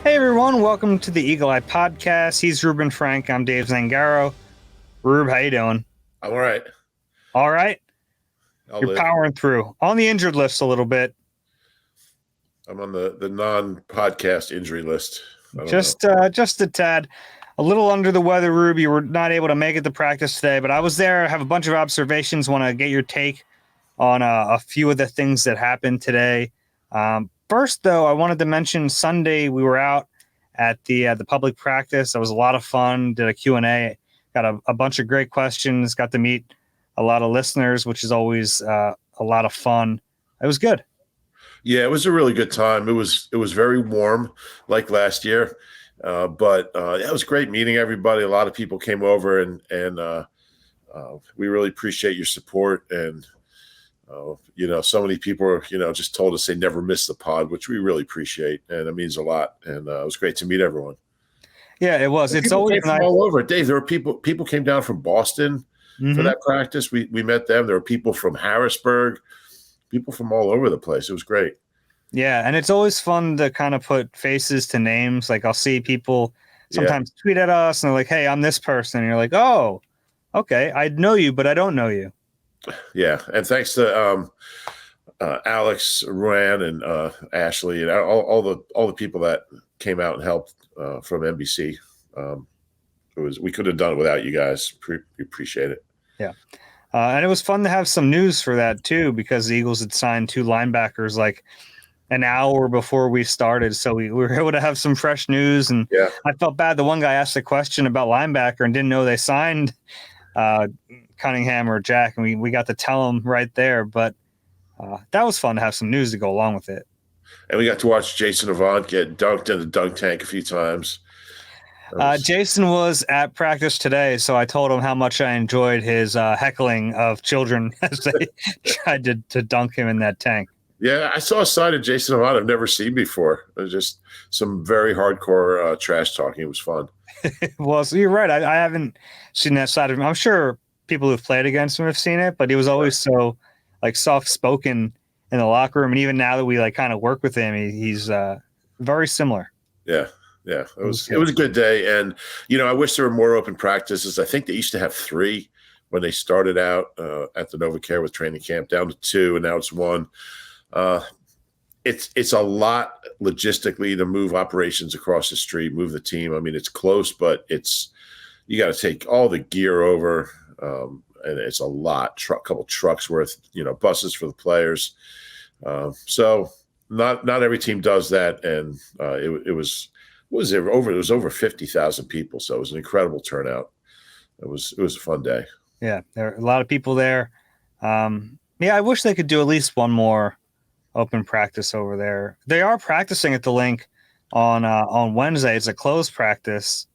Hey everyone, welcome to the Eagle Eye Podcast. He's Ruben Frank. I'm Dave Zangaro. Rube, how you doing? I'm all right. All right. I'll You're live. powering through. On the injured list a little bit. I'm on the non-podcast injury list. Just a tad. A little under the weather, Rube. You were not able to make it to practice today, but I was there. I have a bunch of observations. Want to get your take on a few of the things that happened today. First, though, I wanted to mention Sunday we were out at the public practice. It was a lot of fun. Did a Q&A. Got a bunch of great questions. Got to meet a lot of listeners, which is always a lot of fun. It was good. Yeah, it was a really good time. It was very warm, like last year, but it was great meeting everybody. A lot of people came over, and we really appreciate your support. And so many people, just told us they never missed the pod, which we really appreciate, and it means a lot. And it was great to meet everyone. Yeah, it was. It's always nice. All over, Dave. There were people came down from Boston for that practice. We met them. There were people from Harrisburg, people from all over the place. It was great. Yeah, and it's always fun to kind of put faces to names. Like I'll see people sometimes tweet at us and they're like, "Hey, I'm this person." And you're like, "Oh, okay, I know you, but I don't know you." Yeah, and thanks to Alex, Ruan, and Ashley, and all the people that came out and helped from NBC. We couldn't have done it without you guys. We appreciate it. Yeah, and it was fun to have some news for that too, because the Eagles had signed 2 linebackers like an hour before we started, so we were able to have some fresh news. And I felt bad. The one guy asked a question about linebacker and didn't know they signed Cunningham or Jack, and we got to tell him right there. But that was fun to have some news to go along with it. And we got to watch Jason Avant get dunked in the dunk tank a few times. Jason was at practice today, so I told him how much I enjoyed his heckling of children as they tried to dunk him in that tank. Yeah, I saw a side of Jason Avant I've never seen before. It was just some very hardcore trash talking. It was fun. Well, so you're right. I haven't seen that side of him. I'm sure people who've played against him have seen it, but he was always so like soft-spoken in the locker room. And even now that we like kind of work with him, he's very similar. Yeah. It was a good day. And, I wish there were more open practices. I think they used to have 3 when they started out at the NovaCare with training camp, down to 2, and now it's 1. It's a lot logistically to move operations across the street, move the team. I mean, it's close, but you got to take all the gear over, and it's a lot. Couple trucks worth, buses for the players. So not every team does that, and it was over 50,000 people, so it was an incredible turnout. It was a fun day. Yeah, there are a lot of people there. I wish they could do at least one more open practice over there. They are practicing at the link on Wednesday. It's a closed practice.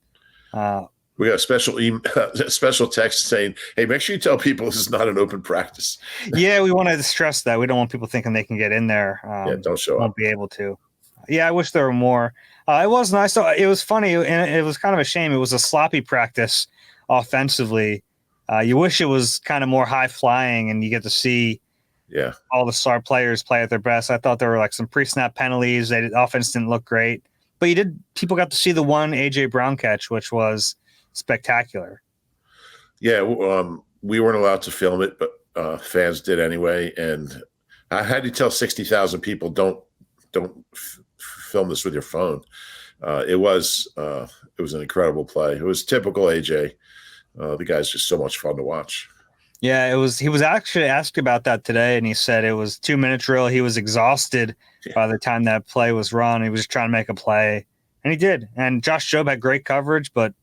We got a special text saying, "Hey, make sure you tell people this is not an open practice." Yeah, we want to stress that. We don't want people thinking they can get in there. Don't show up. Won't be able to. Yeah, I wish there were more. It was nice. So it was funny, and it was kind of a shame. It was a sloppy practice offensively. You wish it was kind of more high flying, and you get to see all the star players play at their best. I thought there were like some pre-snap penalties. The offense didn't look great, but people got to see the one AJ Brown catch, which was spectacular. Yeah, we weren't allowed to film it, but fans did anyway. And I had to tell 60,000 people, don't film this with your phone. It was an incredible play. It was typical AJ. The guy's just so much fun to watch. Yeah, it was. He was actually asked about that today, and he said it was 2-minute drill. He was exhausted by the time that play was run. He was just trying to make a play, and he did. And Josh Jobe had great coverage, but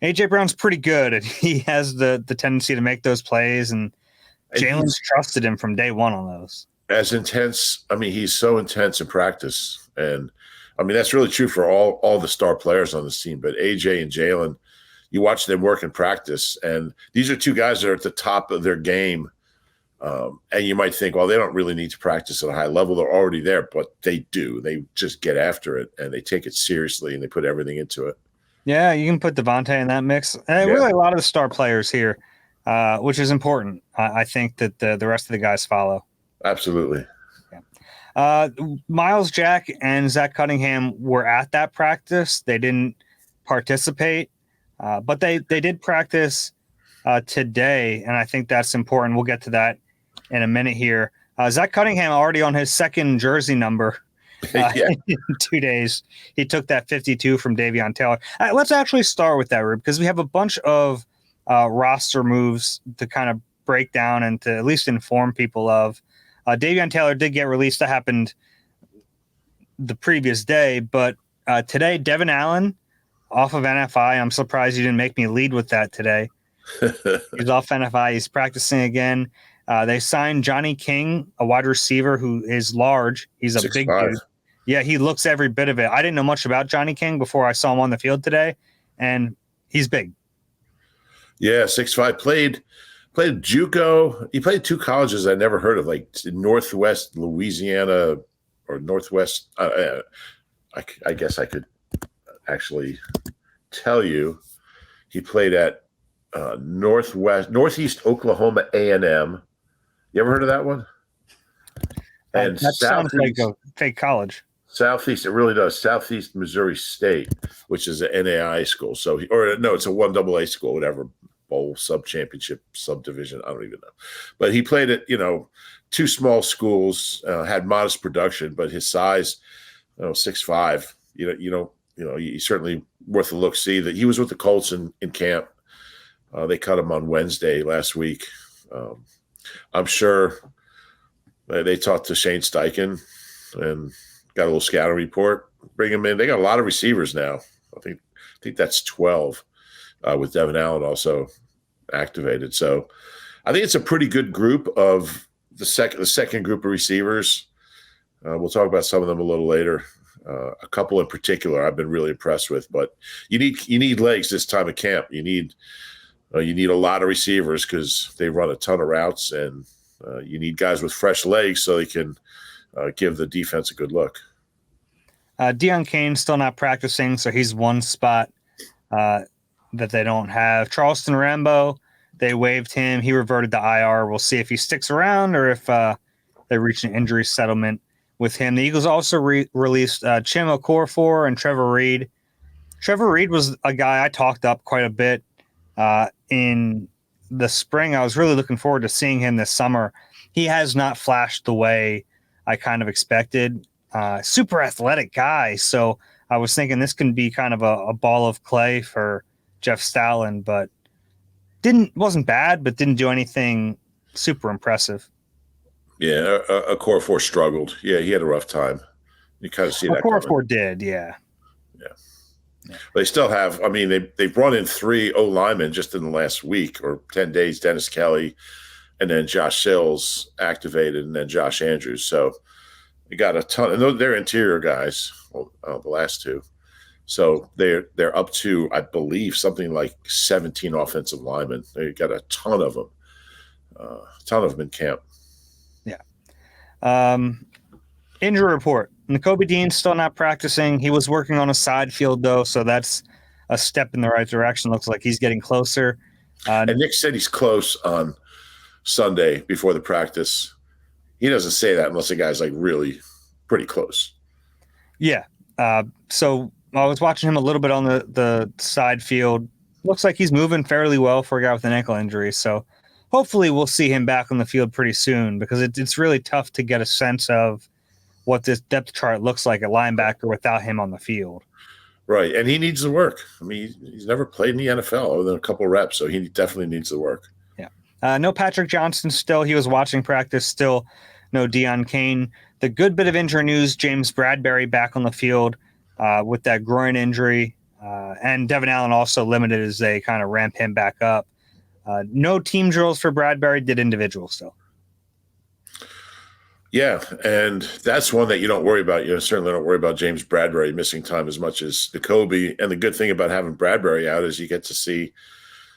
AJ Brown's pretty good, and he has the tendency to make those plays, and Jalen's trusted him from day one on those. As intense, I mean, he's so intense in practice, and I mean that's really true for all the star players on this team. But AJ and Jalen, you watch them work in practice, and these are 2 guys that are at the top of their game. And you might think, well, they don't really need to practice at a high level. They're already there, but they do. They just get after it, and they take it seriously, and they put everything into it. Yeah, you can put Devontae in that mix. And really a lot of the star players here, which is important. I think that the rest of the guys follow. Absolutely. Yeah. Miles Jack and Zach Cunningham were at that practice. They didn't participate, but they did practice today, and I think that's important. We'll get to that in a minute here. Zach Cunningham already on his second jersey number in 2 days. He took that 52 from Davion Taylor. Let's actually start with that, Rube, because we have a bunch of roster moves to kind of break down and to at least inform people of. Davion Taylor did get released. That happened the previous day, but today, Devin Allen off of NFI. I'm surprised you didn't make me lead with that today. He's off NFI. He's practicing again. They signed Johnny King, a wide receiver who is large. He's a 6'5". big dude. Yeah, he looks every bit of it. I didn't know much about Johnny King before I saw him on the field today, and he's big. Yeah, 6'5". Played JUCO. He played 2 colleges I never heard of, like Northwest Louisiana or Northwest. I guess I could actually tell you. He played at Northeast Oklahoma A&M. You ever heard of that one? And that sounds like a fake college. Southeast, it really does. Southeast Missouri State, which is an NAI school. So, it's a 1AA school, whatever, bowl, sub-championship, subdivision. I don't even know. But he played at, 2 small schools, had modest production, but his size, 6'5", he's certainly worth a look. See that he was with the Colts in camp. They cut him on Wednesday last week. I'm sure they talked to Shane Steichen and got a little scouting report. Bring him in. They got a lot of receivers now. I think that's 12 with Devin Allen also activated. So I think it's a pretty good group of the second group of receivers. We'll talk about some of them a little later. A couple in particular I've been really impressed with. But you need legs this time of camp. You need a lot of receivers because they run a ton of routes, and you need guys with fresh legs so they can give the defense a good look. Deion Kane still not practicing, so he's one spot that they don't have. Charleston Rambo, they waived him. He reverted to IR. We'll see if he sticks around or if they reach an injury settlement with him. The Eagles also released Chim Okorafor and Trevor Reed. Trevor Reed was a guy I talked up quite a bit in the spring. I was really looking forward to seeing him this summer. He has not flashed the way I kind of expected. Super athletic guy. So I was thinking this can be kind of a ball of clay for Jeff Stalin, but wasn't bad, but didn't do anything super impressive. Yeah, Okorafor struggled. Yeah, he had a rough time. You kind of see that. Okorafor did, yeah. They still have, they've brought in 3 O-linemen just in the last week or 10 days, Dennis Kelly, and then Josh Sills activated, and then Josh Andrews. So they got a ton, and they're interior guys, the last 2. So they're up to, I believe, something like 17 offensive linemen. They got a ton of them in camp. Yeah. Injury report. Nakobe Dean's still not practicing. He was working on a side field, though, so that's a step in the right direction. Looks like he's getting closer. And Nick said he's close on Sunday before the practice. He doesn't say that unless the guy's like really pretty close. Yeah. So I was watching him a little bit on the side field. Looks like he's moving fairly well for a guy with an ankle injury. So hopefully we'll see him back on the field pretty soon, because it's really tough to get a sense of what this depth chart looks like at linebacker without him on the field. Right. And he needs the work. He's never played in the NFL other than a couple of reps, so he definitely needs the work. Yeah. No Patrick Johnson still. He was watching practice still. No Deion Kane. The good bit of injury news, James Bradbury back on the field with that groin injury. And Devin Allen also limited as they kind of ramp him back up. No team drills for Bradbury, did individual still. Yeah, and that's one that you don't worry about. You certainly don't worry about James Bradbury missing time as much as Nakobe. And the good thing about having Bradbury out is you get to see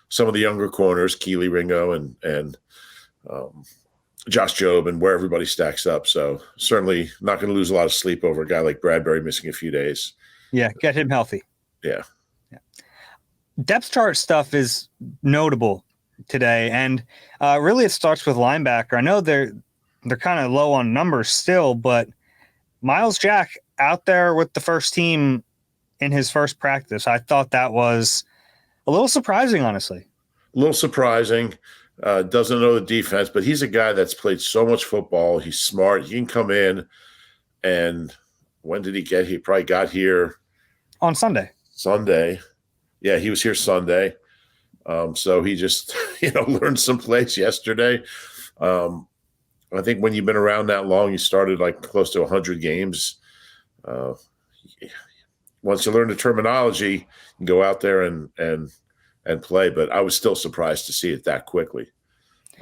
some of the younger corners, Keely Ringo and Josh Jobe, and where everybody stacks up. So certainly not going to lose a lot of sleep over a guy like Bradbury missing a few days. Yeah, get him healthy. Yeah. Depth chart stuff is notable today, and really it starts with linebacker. I know they're kind of low on numbers still, but Miles Jack out there with the first team in his first practice. I thought that was a little surprising, honestly. A little surprising. Doesn't know the defense, but he's a guy that's played so much football. He's smart. He can come in. And when did he get? He probably got here on Sunday. Yeah, he was here Sunday. So he just, learned some plays yesterday. I think when you've been around that long, you started like close to 100 games. Once you learn the terminology, you can go out there and play. But I was still surprised to see it that quickly.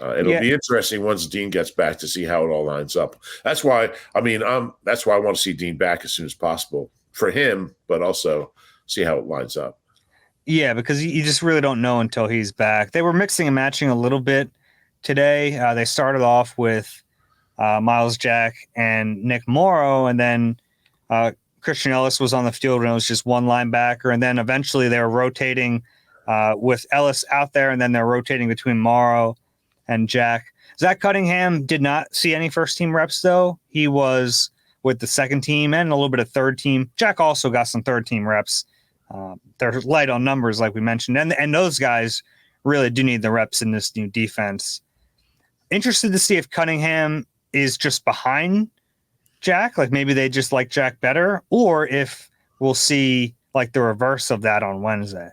It'll be interesting once Dean gets back to see how it all lines up. That's why I want to see Dean back as soon as possible for him, but also see how it lines up. Yeah, because you just really don't know until he's back. They were mixing and matching a little bit today. They started off with Miles Jack and Nick Morrow, and then Christian Ellis was on the field, and it was just one linebacker. And then eventually they were rotating with Ellis out there, and then they're rotating between Morrow and Jack. Zach Cunningham did not see any first-team reps, though. He was with the second team and a little bit of third team. Jack also got some third-team reps. They're light on numbers, like we mentioned, and those guys really do need the reps in this new defense. Interested to see if Cunningham is just behind Jack, like maybe they just like Jack better, or if we'll see like the reverse of that on Wednesday.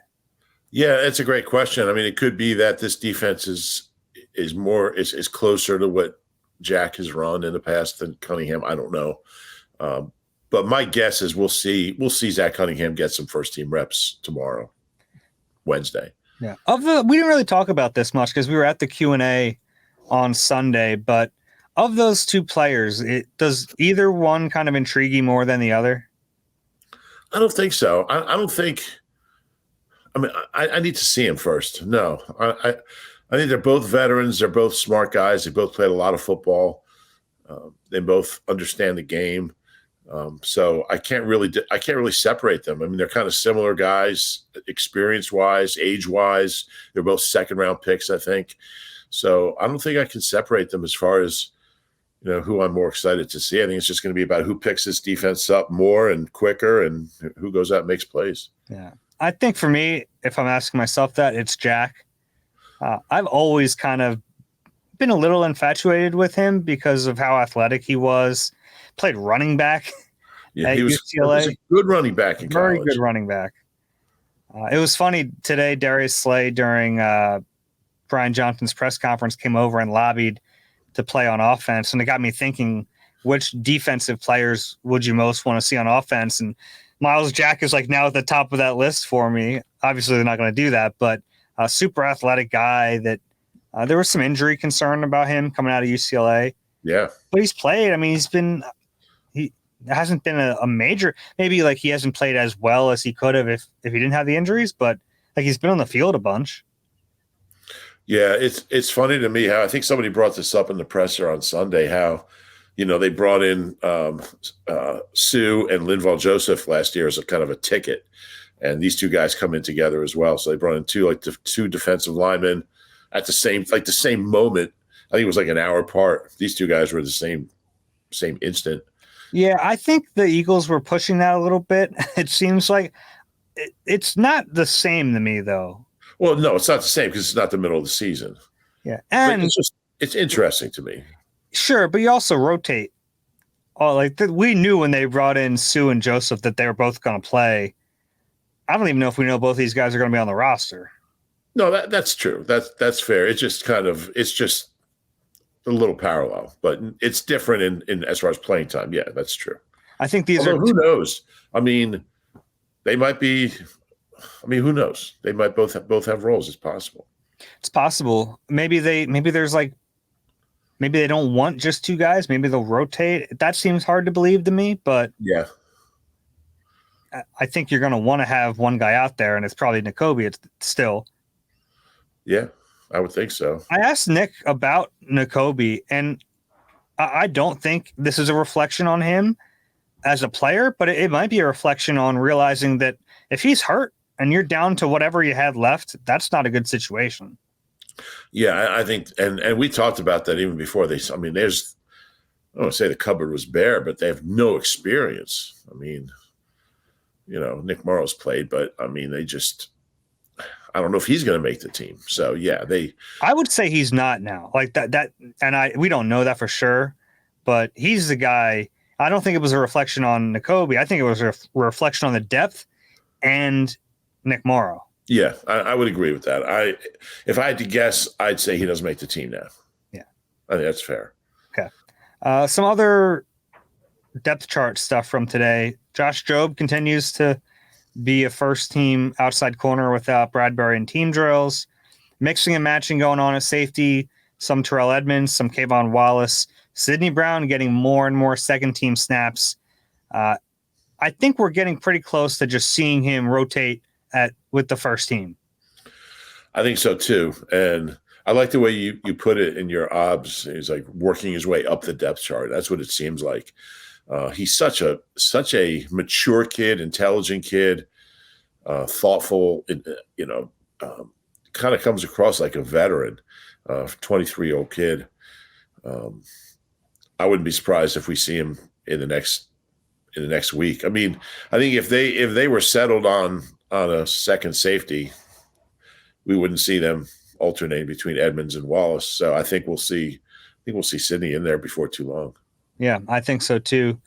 Yeah, it's a great question. I mean, it could be that this defense is closer to what Jack has run in the past than Cunningham. I don't know. But my guess is we'll see Zach Cunningham get some first team reps tomorrow, Wednesday. Yeah. We didn't really talk about this much because we were at the Q&A on Sunday, but of those two players, does either one kind of intrigue you more than the other? I don't think so. I don't think. I mean, I need to see him first. No, I think they're both veterans. They're both smart guys. They both played a lot of football. They both understand the game. So I can't really separate them. I mean, they're kind of similar guys, experience-wise, age-wise. They're both second-round picks, I think. So I don't think I can separate them as far as who I'm more excited to see. I think it's just going to be about who picks this defense up more and quicker, and who goes out and makes plays. Yeah, I think for me, if I'm asking myself that, it's Jack. I've always kind of been a little infatuated with him because of how athletic he was. Played running back at UCLA. He was a good running back in college. Very good running back. It was funny today. Darius Slay during Brian Johnson's press conference came over and lobbied to play on offense, and it got me thinking: which defensive players would you most want to see on offense? And Miles Jack is like now at the top of that list for me. Obviously, they're not going to do that, but a super athletic guy that there was some injury concern about him coming out of UCLA. Yeah, but he's played. I mean, he hasn't been a major, maybe like he hasn't played as well as he could have if he didn't have the injuries, but like he's been on the field a bunch. Yeah, it's funny to me how I think somebody brought this up in the presser on Sunday, how, they brought in Sue and Linval Joseph last year as a kind of a ticket. And these two guys come in together as well. So they brought in two defensive linemen at the same moment. I think it was like an hour apart. These two guys were the same instant. Yeah, I think the Eagles were pushing that a little bit. It seems like it's not the same to me, though. Well, no, it's not the same because it's not the middle of the season. Yeah, and it's interesting to me. Sure, but you also rotate. We knew when they brought in Sue and Joseph that they were both going to play. I don't even know if we know both these guys are going to be on the roster. No, that's true. That's fair. It's just a little parallel, but it's different in as far as playing time. Yeah, that's true. I think who knows? I mean, they might be. I mean, who knows? They might both have roles. It's possible. It's possible. Maybe they don't want just two guys. Maybe they'll rotate. That seems hard to believe to me, but yeah, I think you're going to want to have one guy out there, and it's probably Nakobe. It's still. Yeah, I would think so. I asked Nick about Nakobe, and I don't think this is a reflection on him as a player, but it might be a reflection on realizing that if he's hurt and you're down to whatever you had left, that's not a good situation. Yeah, I think, and we talked about that even before this. I mean, there's I don't want to say the cupboard was bare, but they have no experience. I mean, Nick Morrow's played, but I mean, I don't know if he's going to make the team. So yeah, I would say he's not now. Like that, and we don't know that for sure, but he's the guy. I don't think it was a reflection on Nakobe. I think it was a reflection on the depth and Nick Morrow. Yeah, I would agree with that. If I had to guess, I'd say he doesn't make the team now. Yeah, I think that's fair. Okay. Some other depth chart stuff from today. Josh Jobe continues to be a first team outside corner without Bradbury in team drills. Mixing and matching going on at safety. Some Terrell Edmonds, some Kayvon Wallace. Sidney Brown getting more and more second team snaps. I think we're getting pretty close to just seeing him rotate with the first team. I think so too. And I like the way you put it in your obs. He's like working his way up the depth chart. That's what it seems like. He's such a mature kid, intelligent kid, thoughtful, kind of comes across like a veteran, 23-year-old kid. I wouldn't be surprised if we see him in the next week. I mean, I think if they were settled on a second safety, we wouldn't see them alternating between Edmonds and Wallace. So I think we'll see Sidney in there before too long. Yeah, I think so too.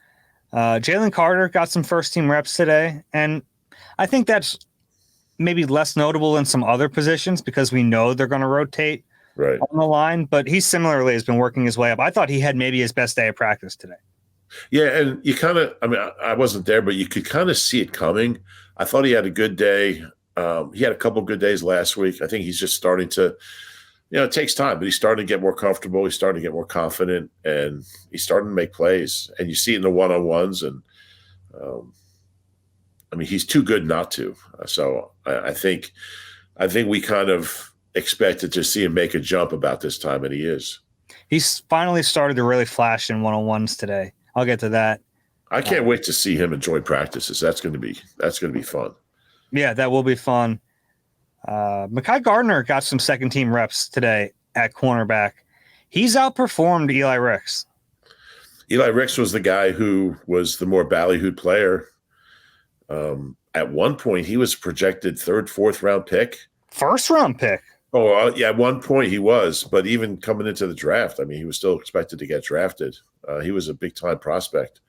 Jalen Carter got some first team reps today, and I think that's maybe less notable in some other positions because we know they're going to rotate right on the line, but he similarly has been working his way up. I thought he had maybe his best day of practice today. Yeah, and you kind of, I mean, I wasn't there, but you could kind of see it coming. I thought he had a good day. He had a couple of good days last week. I think he's just starting to, it takes time, but he's starting to get more comfortable. He's starting to get more confident, and he's starting to make plays. And you see it in the one-on-ones, and I mean, he's too good not to. So I think we kind of expected to see him make a jump about this time, and he is. He's finally started to really flash in one-on-ones today. I'll get to that. I can't wait to see him enjoy practices. That's going to be fun. Yeah, that will be fun. Mekhi Gardner got some second team reps today at cornerback. He's outperformed Eli Ricks. Eli Ricks was the guy who was the more ballyhooed player. At one point, he was projected third, fourth round pick. First round pick. Oh, yeah. At one point he was, but even coming into the draft, I mean, he was still expected to get drafted. He was a big time prospect.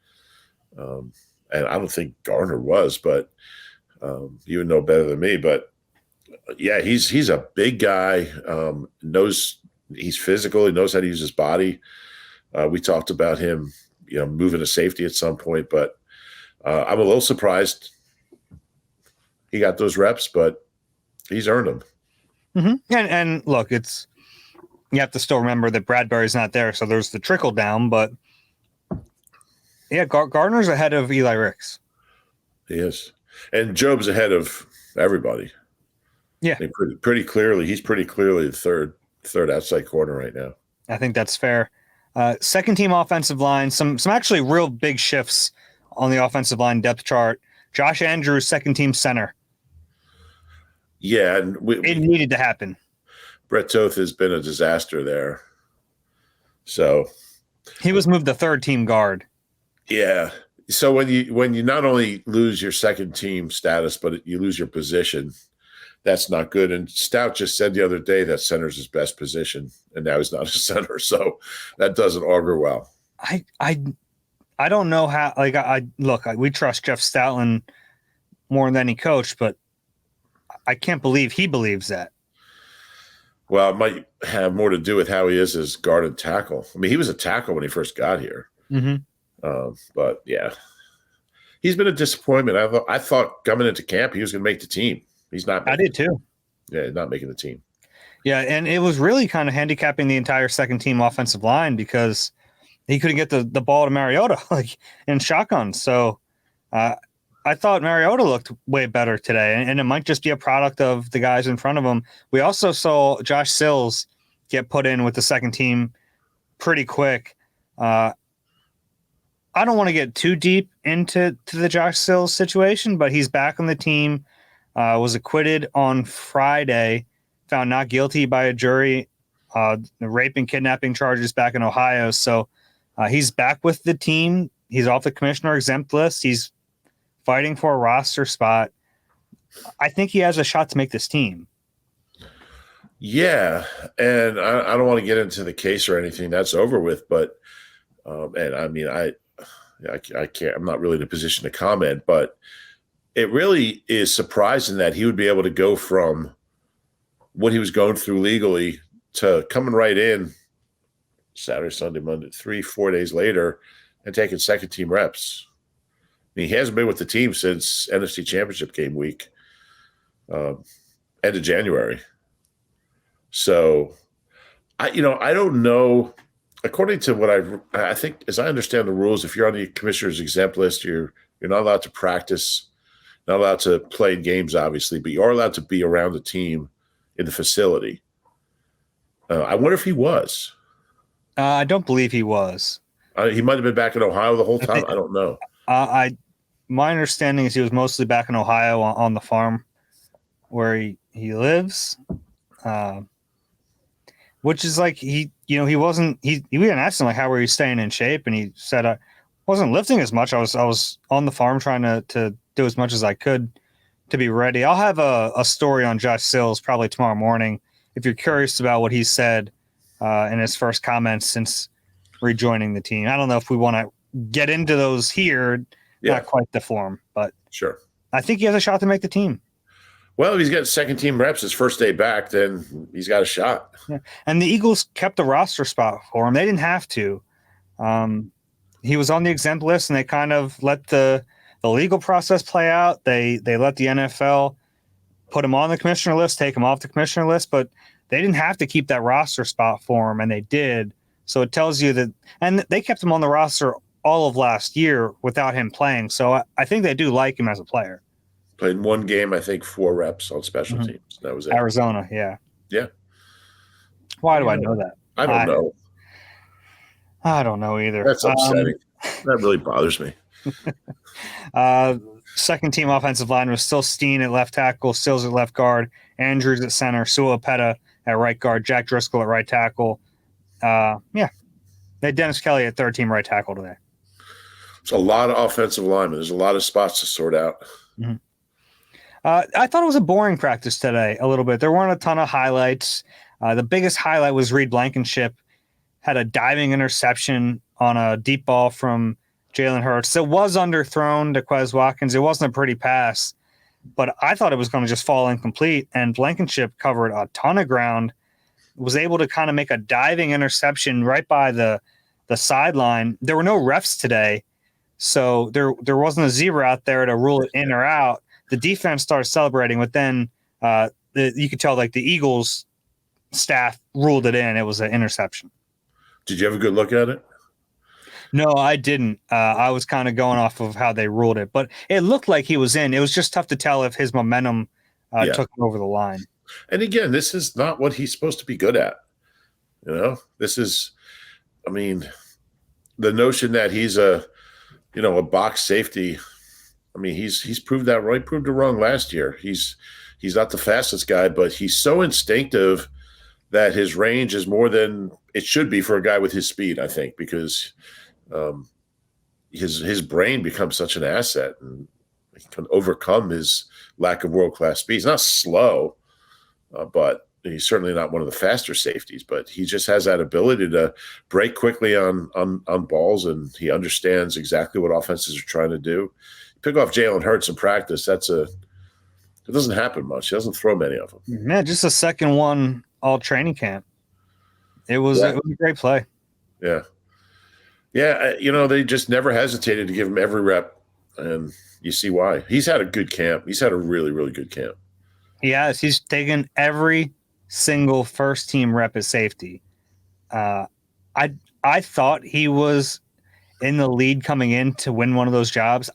And I don't think Gardner was, but you would know better than me. But yeah, he's a big guy. Knows he's physical. He knows how to use his body. We talked about him, moving to safety at some point, but I'm a little surprised he got those reps, but he's earned them. Mm-hmm. And look, you have to still remember that Bradbury's not there, so there's the trickle down. But yeah, Gardner's ahead of Eli Ricks. He is, and Jobe's ahead of everybody. Yeah, pretty clearly, he's pretty clearly the third outside corner right now. I think that's fair. Second team offensive line, some actually real big shifts on the offensive line depth chart. Josh Andrews, second team center. Yeah, and it needed to happen. Brett Toth has been a disaster there. So he was moved to third team guard. Yeah. So when you not only lose your second team status, but you lose your position, that's not good. And Stout just said the other day that center's his best position, and now he's not a center. So that doesn't augur well. I don't know how. We trust Jeff Stoutland more than any coach, but I can't believe he believes that. Well, it might have more to do with how he is as guard and tackle. I mean, he was a tackle when he first got here. Mm-hmm. But yeah, he's been a disappointment. I thought coming into camp he was going to make the team. He's not. I did too. Yeah, not making the team. Yeah, and it was really kind of handicapping the entire second team offensive line because he couldn't get the ball to Mariota in shotgun. So I thought Mariota looked way better today, and it might just be a product of the guys in front of him. We also saw Josh Sills get put in with the second team pretty quick. I don't want to get too deep into the Josh Sills situation, but he's back on the team, was acquitted on Friday, found not guilty by a jury, the rape and kidnapping charges back in Ohio. So He's back with the team. He's off the commissioner exempt list. He's fighting for a roster spot. I think he has a shot to make this team. Yeah, and I don't want to get into the case or anything. That's over with. But and I mean, I can't. I'm not really in a position to comment. But it really is surprising that he would be able to go from what he was going through legally to coming right in Saturday, Sunday, Monday, 3-4 days later, and taking second team reps. I mean, he hasn't been with the team since NFC Championship game week, end of January. So, I don't know. According to what I think, as I understand the rules, if you're on the commissioner's exempt list, you're not allowed to practice, not allowed to play in games, obviously, but you are allowed to be around the team in the facility. I wonder if he was. I don't believe he was. He might have been back in Ohio the whole time. I don't know. My understanding is he was mostly back in Ohio on the farm where he lives. Which is like he even asked him like how were you staying in shape, and he said I wasn't lifting as much. I was on the farm trying to do as much as I could to be ready. I'll have a story on Josh Sills probably tomorrow morning if you're curious about what he said in his first comments since rejoining the team. I don't know if we want to get into those here. Yeah. Not quite the form, but sure. I think he has a shot to make the team. Well, if he's got second team reps his first day back, then he's got a shot. Yeah. And the Eagles kept the roster spot for him. They didn't have to. He was on the exempt list, and they kind of let the legal process play out. They let the NFL put him on the commissioner list, take him off the commissioner list, but they didn't have to keep that roster spot for him, and they did. So it tells you that – and they kept him on the roster all of last year without him playing. So I think they do like him as a player. Played one game, I think 4 reps on special teams. That was it. Arizona, yeah. Yeah. Why do I know that? I don't know. I don't know either. That's upsetting. That really bothers me. Second team offensive line was still Steen at left tackle, Sills at left guard, Andrews at center, Suapeta at right guard, Jack Driscoll at right tackle. They had Dennis Kelly at third team right tackle today. It's a lot of offensive linemen. There's a lot of spots to sort out. Mm-hmm. I thought it was a boring practice today a little bit. There weren't a ton of highlights. The biggest highlight was Reed Blankenship had a diving interception on a deep ball from Jalen Hurts. It was underthrown to Quez Watkins. It wasn't a pretty pass, but I thought it was going to just fall incomplete, and Blankenship covered a ton of ground, was able to kind of make a diving interception right by the sideline. There were no refs today, so there wasn't a zebra out there to rule it in or out. The defense started celebrating, but then you could tell like the Eagles staff ruled it in. It was an interception. Did you have a good look at it? No, I didn't. I was kind of going off of how they ruled it, but it looked like he was in. It was just tough to tell if his momentum took him over the line. And again, this is not what he's supposed to be good at. This is, I mean, the notion that he's a box safety. I mean, he's proved that right, proved it wrong last year. He's not the fastest guy, but he's so instinctive that his range is more than it should be for a guy with his speed, I think, because his brain becomes such an asset and he can overcome his lack of world-class speed. He's not slow, but he's certainly not one of the faster safeties, but he just has that ability to break quickly on balls, and he understands exactly what offenses are trying to do. Pick off Jalen Hurts in practice, it doesn't happen much. He doesn't throw many of them. Man, just a second one all training camp. It was a great play. Yeah. Yeah, they just never hesitated to give him every rep, and you see why. He's had a good camp. He's had a really, really good camp. He has. He's taken every single first team rep as safety. I thought he was in the lead coming in to win one of those jobs.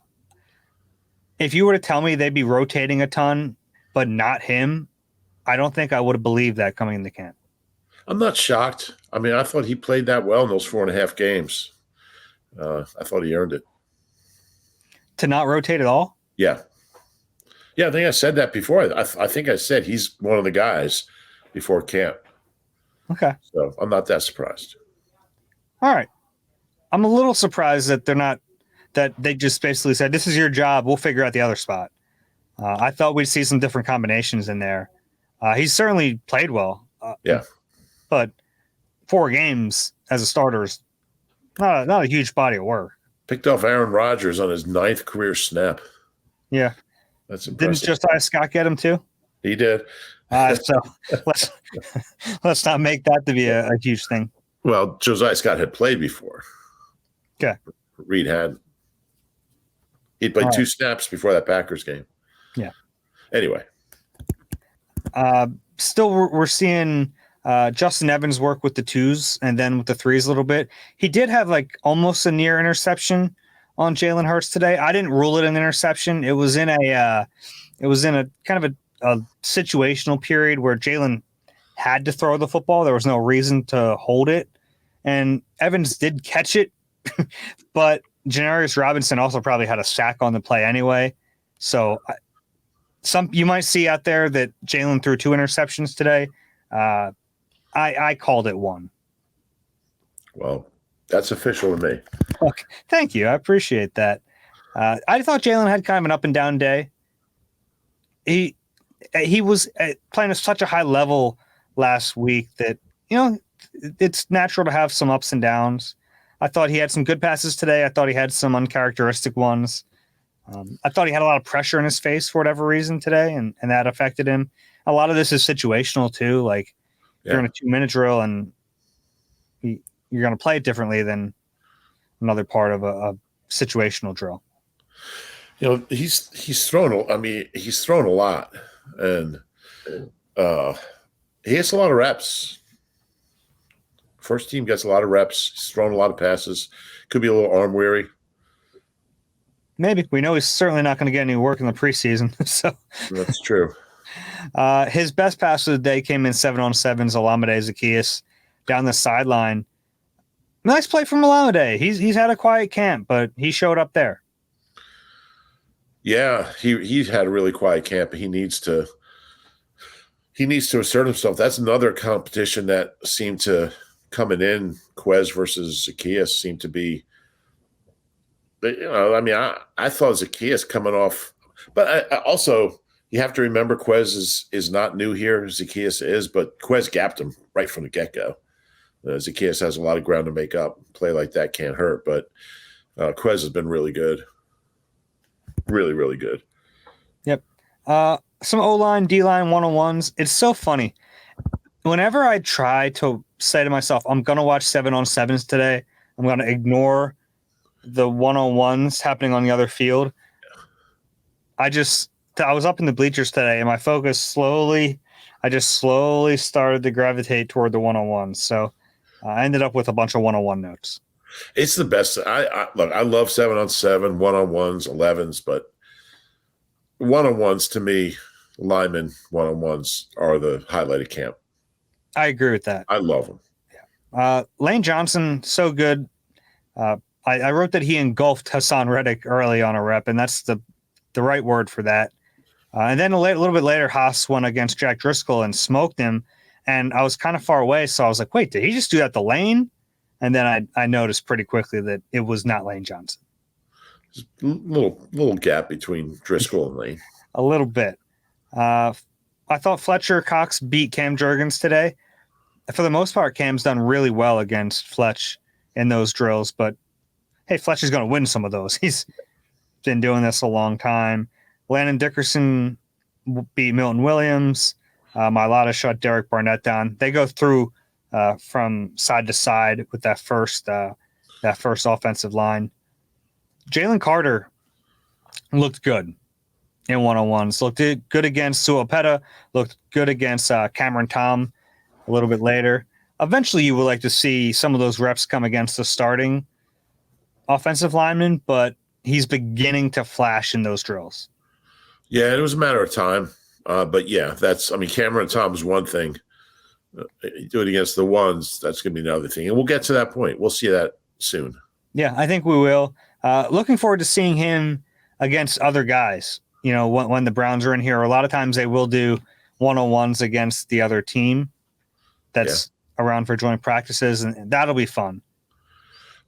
If you were to tell me they'd be rotating a ton, but not him, I don't think I would have believed that coming into camp. I'm not shocked. I mean, I thought he played that well in those 4.5 games. I thought he earned it. To not rotate at all? Yeah. Yeah, I think I said that before. I think I said he's one of the guys before camp. Okay. So I'm not that surprised. All right. I'm a little surprised that that they just basically said, this is your job. We'll figure out the other spot. I thought we'd see some different combinations in there. He's certainly played well. Yeah. But 4 games as a starter is not a huge body of work. Picked off Aaron Rodgers on his 9th career snap. Yeah. That's Didn't impressive. Josiah Scott get him too? He did. So let's not make that to be a huge thing. Well, Josiah Scott had played before. Okay. Reed had. He'd played 2 snaps before that Packers game. Yeah. Anyway. Still, we're seeing Justin Evans work with the 2s and then with the 3s a little bit. He did have like almost a near interception on Jalen Hurts today. I didn't rule it an interception. It was in a kind of a situational period where Jalen had to throw the football. There was no reason to hold it, and Evans did catch it, but Janarius Robinson also probably had a sack on the play anyway. So you might see out there that Jalen threw 2 interceptions today. I called it 1. Well, that's official to me. Okay. Thank you. I appreciate that. I thought Jalen had kind of an up and down day. He was playing at such a high level last week that, it's natural to have some ups and downs. I thought he had some good passes today. I thought he had some uncharacteristic ones. I thought he had a lot of pressure in his face for whatever reason today, and that affected him. A lot of this is situational too. Like you're in a 2-minute drill and you're going to play it differently than another part of a situational drill. He's thrown a lot, and he gets a lot of reps. First team gets a lot of reps. He's thrown a lot of passes. Could be a little arm weary. Maybe. We know he's certainly not going to get any work in the preseason. So that's true. His best pass of the day came in 7-on-7's Olamide Zaccheaus down the sideline. Nice play from Olamide. He's had a quiet camp, but he showed up there. Yeah, he's had a really quiet camp. He needs to assert himself. That's another competition that seemed to coming in. Quez versus Zaccheaus seemed to be. I thought Zaccheaus coming off, but I also you have to remember Quez is not new here. Zaccheaus is, but Quez gapped him right from the get go. Zaccheaus has a lot of ground to make up. Play like that can't hurt, but Quez has been really good. Really, really good. Yep. Some O-line, D-line, 1-on-1s. It's so funny. Whenever I try to say to myself, I'm going to watch 7-on-7s today, I'm going to ignore the 1-on-1s happening on the other field. I was up in the bleachers today, and my focus slowly started to gravitate toward the 1-on-1s. So I ended up with a bunch of 1-on-1 notes. It's the best. I love 7-on-7, 1-on-1s, 11s, but 1-on-1s to me, linemen 1-on-1s are the highlight of camp. I agree with that. I love them. Yeah. Lane Johnson, so good. I wrote that he engulfed Hassan Reddick early on a rep, and that's the right word for that. And then a little bit later, Haas went against Jack Driscoll and smoked him. And I was kind of far away, so I was like, wait, did he just do that to Lane? And then I noticed pretty quickly that it was not Lane Johnson. Just a little gap between Driscoll and Lane. A little bit. I thought Fletcher Cox beat Cam Jurgens today. For the most part, Cam's done really well against Fletch in those drills. But, hey, Fletcher's going to win some of those. He's been doing this a long time. Landon Dickerson beat Milton Williams. Mailata shut Derek Barnett down. They go through from side to side with that first offensive line. Jalen Carter looked good in 1-on-1s. Looked good against Suopeta. Looked good against Cameron Tom a little bit later. Eventually, you would like to see some of those reps come against the starting offensive lineman, but he's beginning to flash in those drills. Yeah, it was a matter of time. But yeah, Cameron Tom is one thing. Do it against the ones, that's going to be another thing. And we'll get to that point. We'll see that soon. Yeah, I think we will. Looking forward to seeing him against other guys. When the Browns are in here, a lot of times they will do 1-on-1s against the other team that's around for joint practices, and that'll be fun.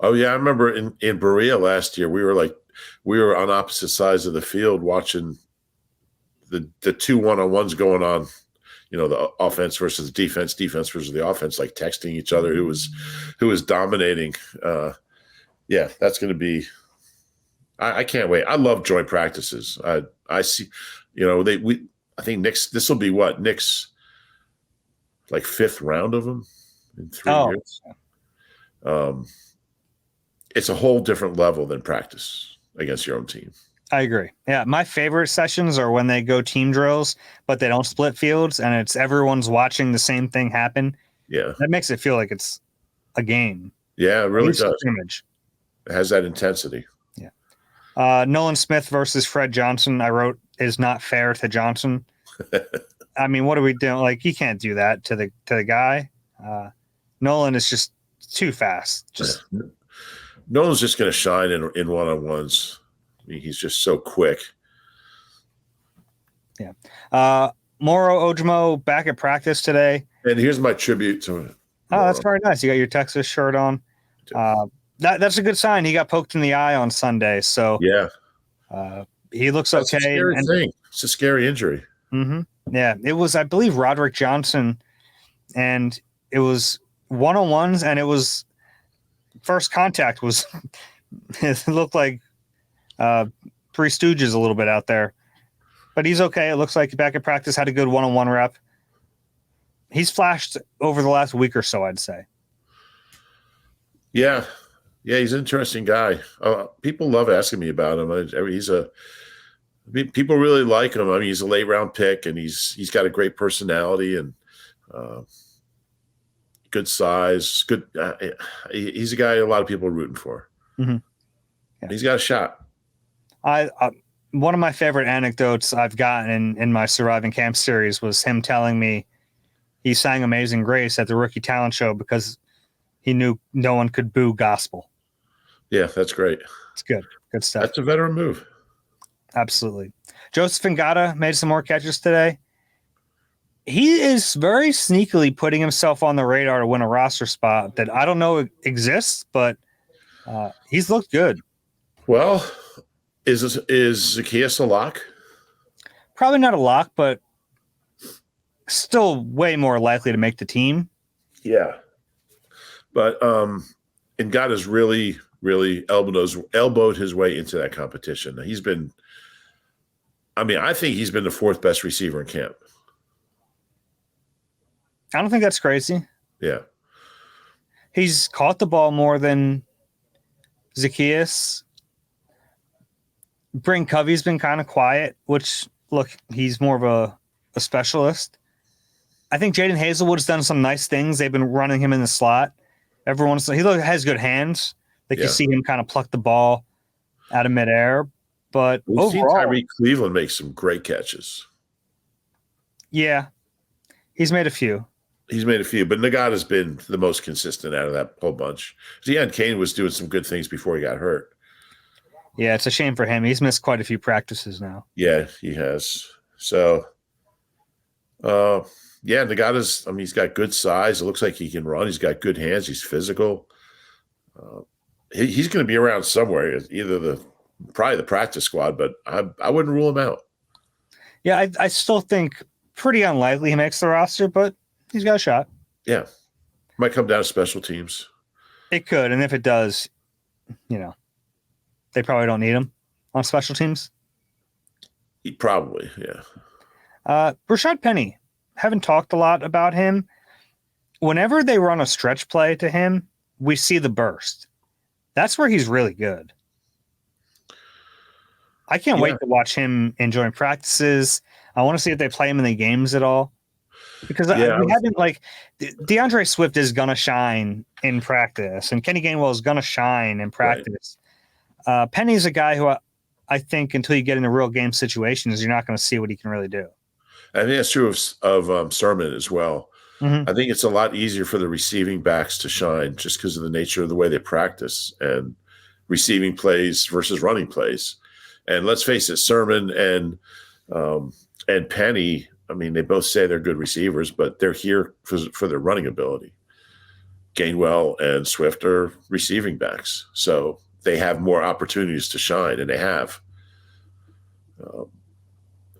Oh yeah, I remember in Berea last year, we were on opposite sides of the field watching the two one-on-ones going on. You know, the offense versus the defense versus the offense, like texting each other who was dominating. Yeah, that's going to be. I can't wait. I love joint practices. I see, you know, I think this will be Nick's like fifth round of them in 3 years. It's a whole different level than practice against your own team. I agree. Yeah, my favorite sessions are when they go team drills, but they don't split fields, and it's everyone's watching the same thing happen. Yeah, that makes it feel like it's a game. Yeah, it really does. Scrimmage. It has that intensity. Yeah. Nolan Smith versus Fred Johnson, I wrote, is not fair to Johnson. I mean, what are we doing? Like, you can't do that to the guy. Nolan is just too fast. Nolan's just going to shine in one-on-ones. I mean, he's just so quick. Yeah. Moro Ojimo back at practice today. And here's my tribute to him. Oh, that's very nice. You got your Texas shirt on. That's a good sign. He got poked in the eye on Sunday. So yeah, he looks that's okay. A scary thing. It's a scary injury. Mm-hmm. Yeah, it was, I believe, Roderick Johnson, and it was one-on-ones, and it was first contact was it looked like Three Stooges a little bit out there, but he's okay. It looks like back at practice had a good one-on-one rep. He's flashed over the last week or so, I'd say. Yeah, he's an interesting guy. People love asking me about him. People really like him. I mean, he's a late round pick, and he's got a great personality and good size. Good. He's a guy a lot of people are rooting for. Mm-hmm. Yeah. He's got a shot. One of my favorite anecdotes I've gotten in my Surviving Camp series was him telling me he sang Amazing Grace at the Rookie Talent Show because he knew no one could boo gospel. Yeah, that's great. It's good. Good stuff. That's a veteran move. Absolutely. Joseph Ngata made some more catches today. He is very sneakily putting himself on the radar to win a roster spot that I don't know exists, but he's looked good. Well, is Zacchaeus a lock? Probably not a lock, but still way more likely to make the team. Yeah. But Ngata's really, really elbowed his way into that competition. I think he's been the fourth best receiver in camp. I don't think that's crazy. Yeah. He's caught the ball more than Zacchaeus. Brink Covey's been kind of quiet, which, look, he's more of a specialist. I think Jaden Hazelwood's done some nice things. They've been running him in the slot. He has good hands. You see him kind of pluck the ball out of midair. But we've seen Tyreek Cleveland make some great catches. Yeah, he's made a few. But Ngata's been the most consistent out of that whole bunch. Deon Cain was doing some good things before he got hurt. Yeah, it's a shame for him. He's missed quite a few practices now. Yeah, he has. So, Ngata's, he's got good size. It looks like he can run. He's got good hands. He's physical. He's going to be around somewhere, probably the practice squad, but I wouldn't rule him out. Yeah, I still think pretty unlikely he makes the roster, but he's got a shot. Yeah. Might come down to special teams. It could, and if it does, they probably don't need him on special teams. Probably, yeah. Rashad Penny, haven't talked a lot about him. Whenever they run a stretch play to him, we see the burst. That's where he's really good. I can't wait to watch him in joint practices. I want to see if they play him in the games at all. Because we haven't, DeAndre Swift is going to shine in practice, and Kenny Gainwell is going to shine in practice. Right. Penny's a guy who I think until you get into real game situations, you're not going to see what he can really do. I think that's true of Sermon as well. Mm-hmm. I think it's a lot easier for the receiving backs to shine just because of the nature of the way they practice and receiving plays versus running plays. And let's face it, Sermon and Penny, they both say they're good receivers, but they're here for their running ability. Gainwell and Swift are receiving backs, so they have more opportunities to shine, and they have.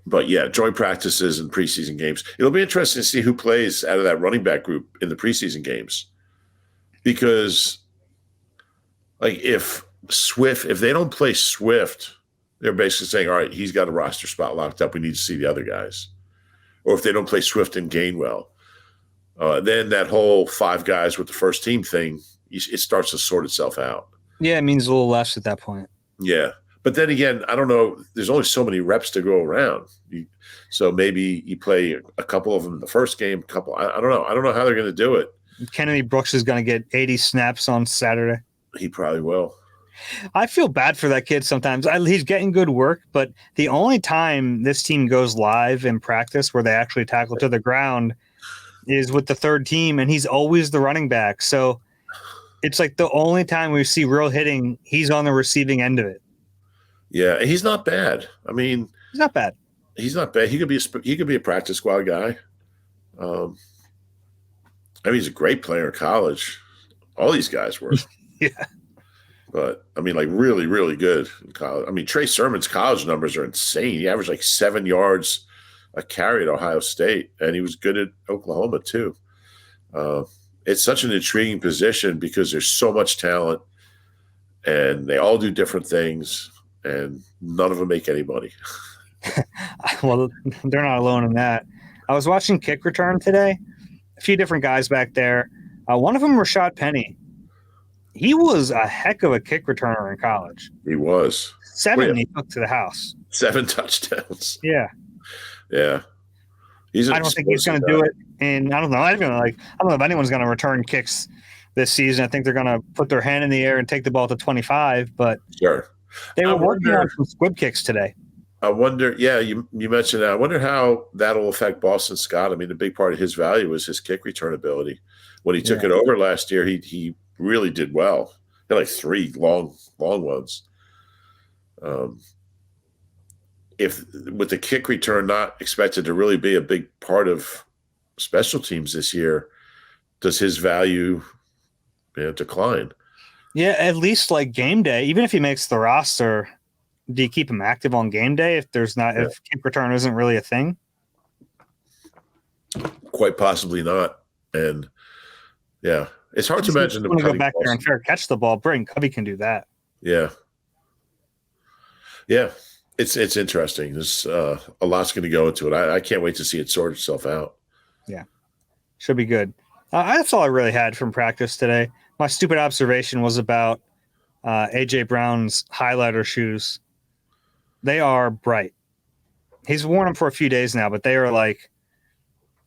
But yeah, joint practices and preseason games. It'll be interesting to see who plays out of that running back group in the preseason games, because like if they don't play Swift, they're basically saying, all right, he's got a roster spot locked up. We need to see the other guys. Or if they don't play Swift and Gainwell, then that whole 5 guys with the first team thing, it starts to sort itself out. Yeah, it means a little less at that point. Yeah. But then again, I don't know. There's only so many reps to go around. So maybe you play a couple of them in the first game, I don't know. I don't know how they're going to do it. Kennedy Brooks is going to get 80 snaps on Saturday. He probably will. I feel bad for that kid sometimes. He's getting good work, but the only time this team goes live in practice where they actually tackle to the ground is with the third team, and he's always the running back. So it's like the only time we see real hitting, he's on the receiving end of it. Yeah, he's not bad. I mean, he's not bad. He's not bad. He could be a practice squad guy. I mean, he's a great player in college. All these guys were. Yeah. But, I mean, like really, really good in college. I mean, Trey Sermon's college numbers are insane. He averaged like 7 yards a carry at Ohio State, and he was good at Oklahoma too. It's such an intriguing position because there's so much talent, and they all do different things, and none of them make any money. Well, they're not alone in that. I was watching kick return today. A few different guys back there. One of them, Rashad Penny. He was a heck of a kick returner in college. He was. 7 he took to the house. 7 touchdowns. Yeah. Yeah. I don't think he's going to do it. And I don't know. I don't know if anyone's going to return kicks this season. I think they're going to put their hand in the air and take the ball to 25. But sure, they were working on some squib kicks today. I wonder. Yeah, you mentioned that. I wonder how that'll affect Boston Scott. I mean, a big part of his value was his kick return ability. When he took it over last year, he really did well. He had like 3 long ones. If with the kick return not expected to really be a big part of special teams this year, does his value decline? Yeah, at least like game day. Even if he makes the roster, do you keep him active on game day if if kick return isn't really a thing? Quite possibly not. And yeah, it's hard to imagine them go back there and fair catch the ball. Braden Covey can do that. Yeah. Yeah. It's interesting. There's a lot's going to go into it. I can't wait to see it sort itself out. Yeah. Should be good. That's all I really had from practice today. My stupid observation was about A.J. Brown's highlighter shoes. They are bright. He's worn them for a few days now, but they are like,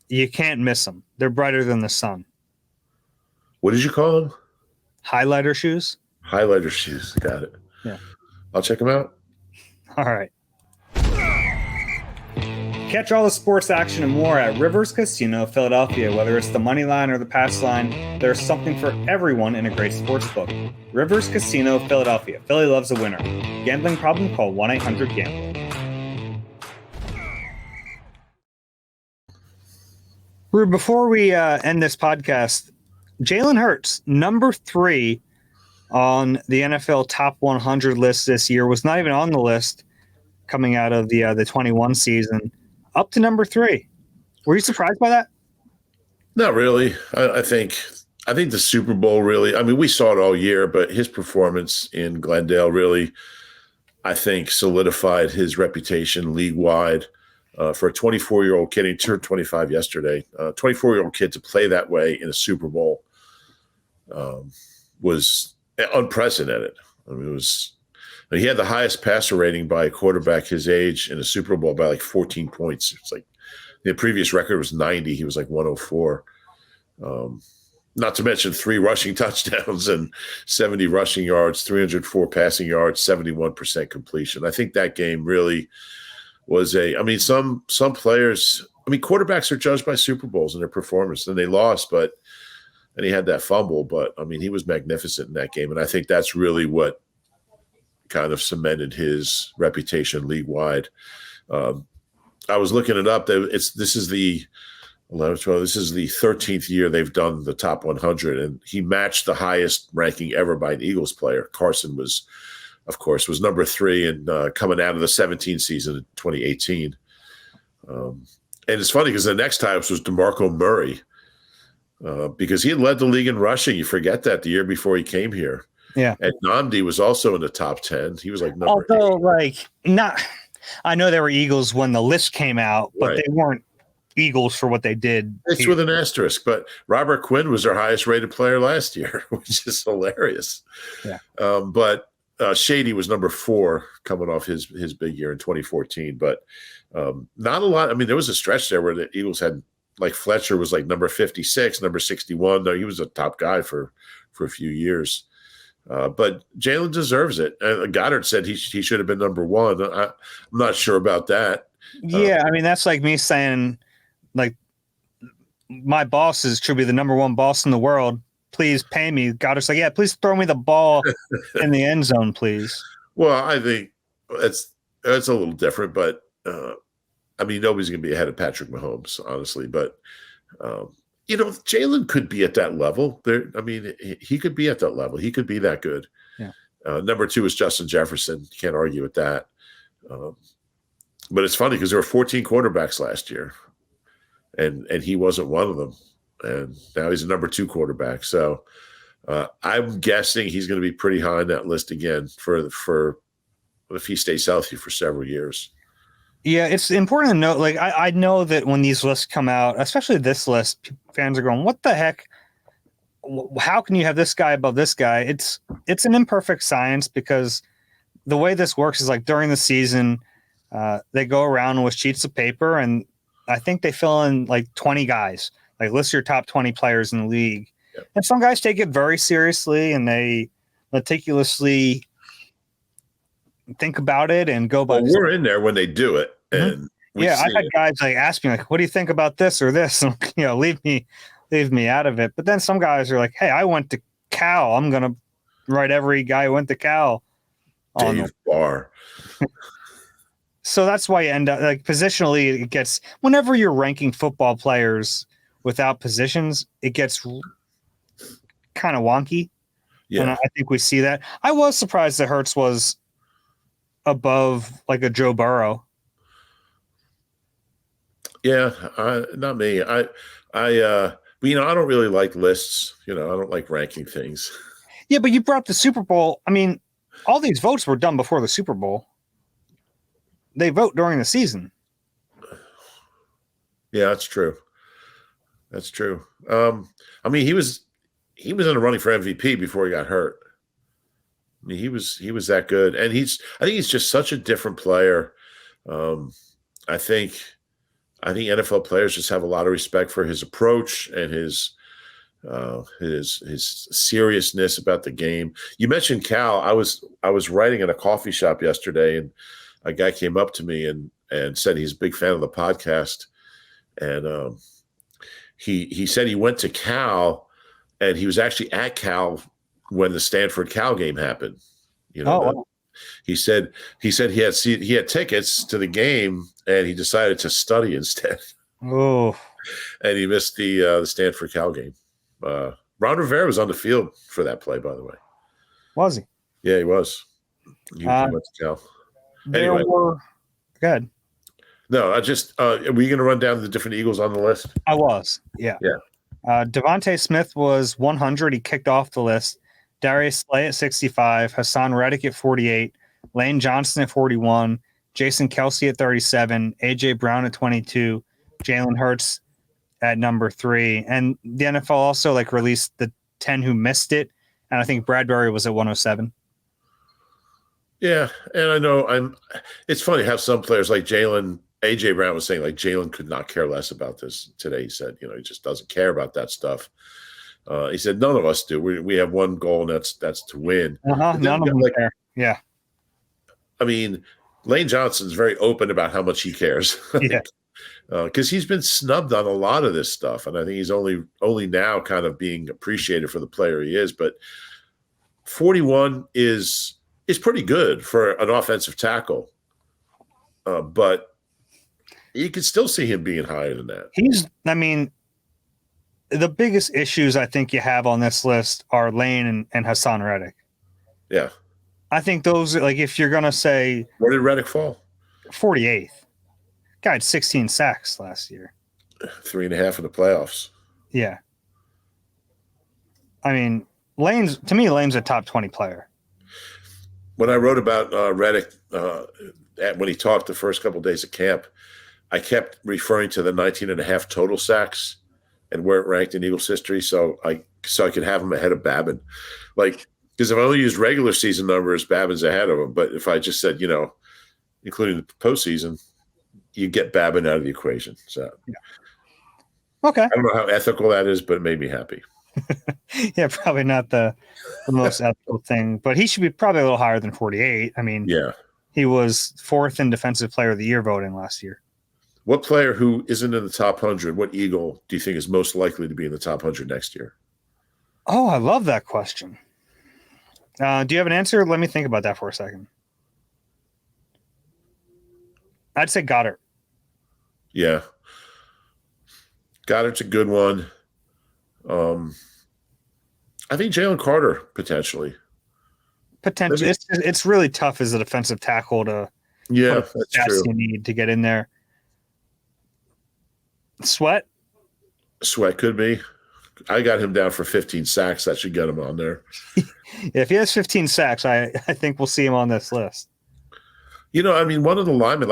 you can't miss them. They're brighter than the sun. What did you call them? Highlighter shoes. Highlighter shoes. Got it. Yeah. I'll check them out. All right. Catch all the sports action and more at Rivers Casino Philadelphia. Whether it's the money line or the pass line, there's something for everyone in a great sports book. Rivers Casino Philadelphia. Philly loves a winner. Gambling problem? Call 1-800-GAMBLER. Rube, before we end this podcast, Jalen Hurts, number 3 on the NFL top 100 list this year, was not even on the list coming out of the 21 season, up to number 3. Were you surprised by that? Not really. I think the Super Bowl really, I mean, we saw it all year, but his performance in Glendale really, I think, solidified his reputation league-wide. For a 24-year-old kid, he turned 25 yesterday, 24-year-old kid to play that way in a Super Bowl was unprecedented. I mean, he had the highest passer rating by a quarterback his age in a Super Bowl by like 14 points. It's like the previous record was 90. He was like 104. Not to mention 3 rushing touchdowns and 70 rushing yards, 304 passing yards, 71% completion. I think that game really was some players, quarterbacks are judged by Super Bowls and their performance, and they lost, and he had that fumble, but he was magnificent in that game. And I think that's really what kind of cemented his reputation league wide. I was looking it up. This is the 11, 12. This is the 13th year they've done the top 100, and he matched the highest ranking ever by an Eagles player. Carson was, of course, was number 3 and coming out of the 17 season in 2018. And it's funny because the next highest was DeMarco Murray because he had led the league in rushing. You forget that the year before he came here. Yeah. And Namdi was also in the top 10. He was like number 8. I know they were Eagles when the list came out, but Right. they weren't Eagles for what they did. It's with an asterisk, but Robert Quinn was their highest rated player last year, which is hilarious. Yeah. But Shady was number 4 coming off his big year in 2014, but not a lot. I mean, there was a stretch there where the Eagles had like Fletcher was like number 56, number 61. No, he was a top guy for a few years. But Jalen deserves it. Goddard said he should have been number 1. I'm not sure about that. Yeah, I mean, that's like me saying, like, my boss should be the number 1 boss in the world. Please pay me. Goddard's like, yeah, please throw me the ball in the end zone, please. Well, I think that's a little different, but I mean, nobody's going to be ahead of Patrick Mahomes, honestly. But Jalen could be at that level. I mean, he could be at that level. He could be that good. Yeah. Number 2 is Justin Jefferson. You can't argue with that. But it's funny because there were 14 quarterbacks last year, and he wasn't one of them. And now he's a number 2 quarterback. So I'm guessing he's going to be pretty high on that list again for if he stays healthy for several years. Yeah, it's important to note, like, I know that when these lists come out, especially this list, fans are going, what the heck? How can you have this guy above this guy? It's an imperfect science because the way this works is like during the season, they go around with sheets of paper, and I think they fill in like 20 guys, like list your top 20 players in the league. Yep. And some guys take it very seriously and they meticulously think about it and go by. Well, we're in there when they do it. And I've had guys like ask me like, what do you think about this or this? And, leave me out of it. But then some guys are like, hey, I went to Cal. I'm going to write every guy who went to Cal. Dave Barr. So that's why you end up like positionally. It gets whenever you're ranking football players without positions, it gets kind of wonky. Yeah. And I think we see that. I was surprised that Hurts was above like a Joe Burrow. Yeah, not me. I don't really like lists. I don't like ranking things. Yeah, but you brought up the Super Bowl. I mean, all these votes were done before the Super Bowl. They vote during the season. Yeah, that's true. That's true. I mean, he was in the running for MVP before he got hurt. I mean, he was that good, and I think he's just such a different player. I think NFL players just have a lot of respect for his approach and his seriousness about the game. You mentioned Cal. I was writing in a coffee shop yesterday, and a guy came up to me and said he's a big fan of the podcast, and he said he went to Cal, and he was actually at Cal when the Stanford Cal game happened. Wow. He said he had tickets to the game, and he decided to study instead. Oh, and he missed the Stanford Cal game. Ron Rivera was on the field for that play, by the way. Was he? Yeah, he was. He went to Cal. Anyway, go ahead. No, were you going to run down the different Eagles on the list? I was, yeah. Devontae Smith was 100. He kicked off the list. Darius Slay at 65. Hassan Reddick at 48. Lane Johnson at 41. Jason Kelsey at 37. A.J. Brown at 22. Jalen Hurts at number 3. And the NFL also released the 10 who missed it. And I think Bradbury was at 107. Yeah, and I know it's funny how some players like Jalen, A.J. Brown was saying Jalen could not care less about this today. He said, he just doesn't care about that stuff. He said, none of us do. We have one goal, and that's to win. None of them care. Yeah. I mean, Lane Johnson's very open about how much he cares. Yeah. Because he's been snubbed on a lot of this stuff, and I think he's only now kind of being appreciated for the player he is. But 41 is pretty good for an offensive tackle. But You could still see him being higher than that. I mean, the biggest issues I think you have on this list are Lane and Hassan Reddick. Yeah. I think those, like, if you're going to say Where did Reddick fall? 48th. Guy had 16 sacks last year. 3.5 in the playoffs. Yeah. I mean, Lane's a top 20 player. When I wrote about Reddick when he talked the first couple of days of camp, I kept referring to the 19.5 total sacks and where it ranked in Eagles history, so I could have him ahead of Babin. Like, because if I only used regular season numbers, Babin's ahead of him. But if I just said, including the postseason, you get Babin out of the equation. So, yeah. Okay. I don't know how ethical that is, but it made me happy. Yeah, probably not the most ethical thing, but he should be probably a little higher than 48. I mean, yeah, he was 4th in Defensive Player of the Year voting last year. What player who isn't in the top 100, what Eagle do you think is most likely to be in the top 100 next year? Oh, I love that question. Do you have an answer? Let me think about that for a second. I'd say Goddard. Yeah. Goddard's a good one. I think Jalen Carter, potentially. Potentially. It's really tough as a defensive tackle to that's true. You need to get in there. Sweat could be. I got him down for 15 sacks. That should get him on there. If he has 15 sacks, I think we'll see him on this list. One of the linemen,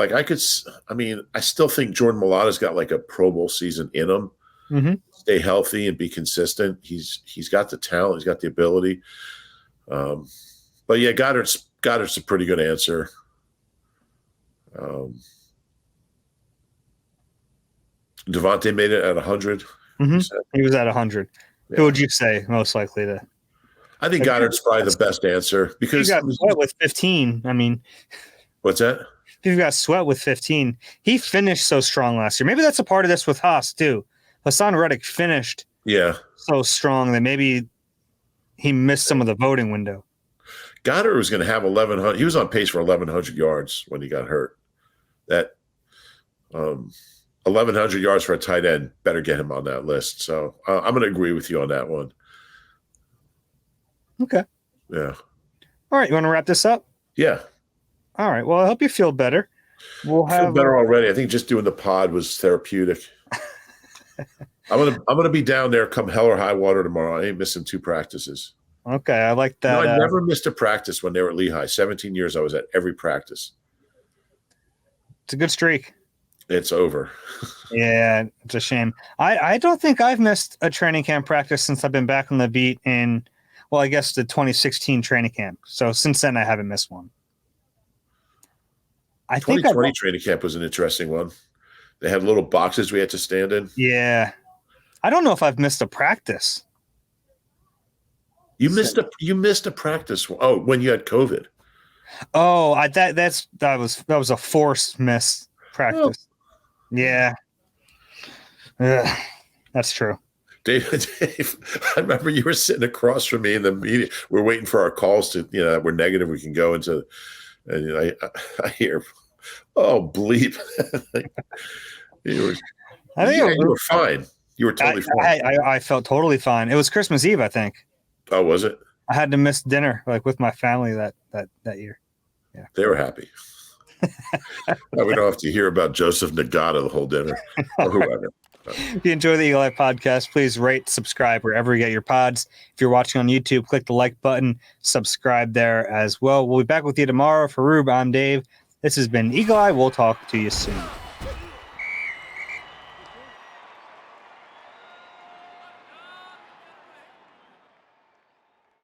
I still think Jordan Mailata's got like a Pro Bowl season in him. Mm-hmm. Stay healthy and be consistent. He's got the talent. He's got the ability. But yeah, Goddard's a pretty good answer. Devontae made it at 100. Mm-hmm. He was at 100. Yeah. Who would you say most likely to? I think Goddard's probably the best answer because you got Sweat with 15. I mean, what's that? You've got Sweat with 15. He finished so strong last year. Maybe that's a part of this with Haas too. Hassan Reddick finished so strong that maybe he missed some of the voting window. Goddard was going to have 1,100. He was on pace for 1,100 yards when he got hurt. That 1,100 yards for a tight end, better get him on that list. So I'm going to agree with you on that one. Okay. Yeah. All right. You want to wrap this up? Yeah. All right. Well, I hope you feel better. I feel better already. I think just doing the pod was therapeutic. I'm gonna be down there come hell or high water tomorrow. I ain't missing 2 practices. Okay, I like that. I never missed a practice when they were at Lehigh. 17 years I was at every practice. It's a good streak. It's over. Yeah, it's a shame. I don't think I've missed a training camp practice since I've been back on the beat in, I guess the 2016 training camp. So since then, I haven't missed one. I think 2020 training camp was an interesting one. They had little boxes we had to stand in. Yeah. I don't know if I've missed a practice. You missed a practice. Oh, when you had COVID. Oh, that was a forced miss practice. Oh. Yeah. Ugh, that's true. Dave, I remember you were sitting across from me in the meeting. We're waiting for our calls to, we're negative. We can go into, and I hear, oh, bleep. You were fine. You were totally fine. I felt totally fine. It was Christmas Eve, I think. Oh, was it? I had to miss dinner with my family that year. Yeah, they were happy. Now we don't have to hear about Joseph Nagata the whole dinner or whoever. If you enjoy the Eagle Eye podcast, please rate, subscribe wherever you get your pods. If you're watching on YouTube, click the like button, subscribe there as well. We'll be back with you tomorrow. For Rube, I'm Dave. This has been Eagle Eye. We'll talk to you soon.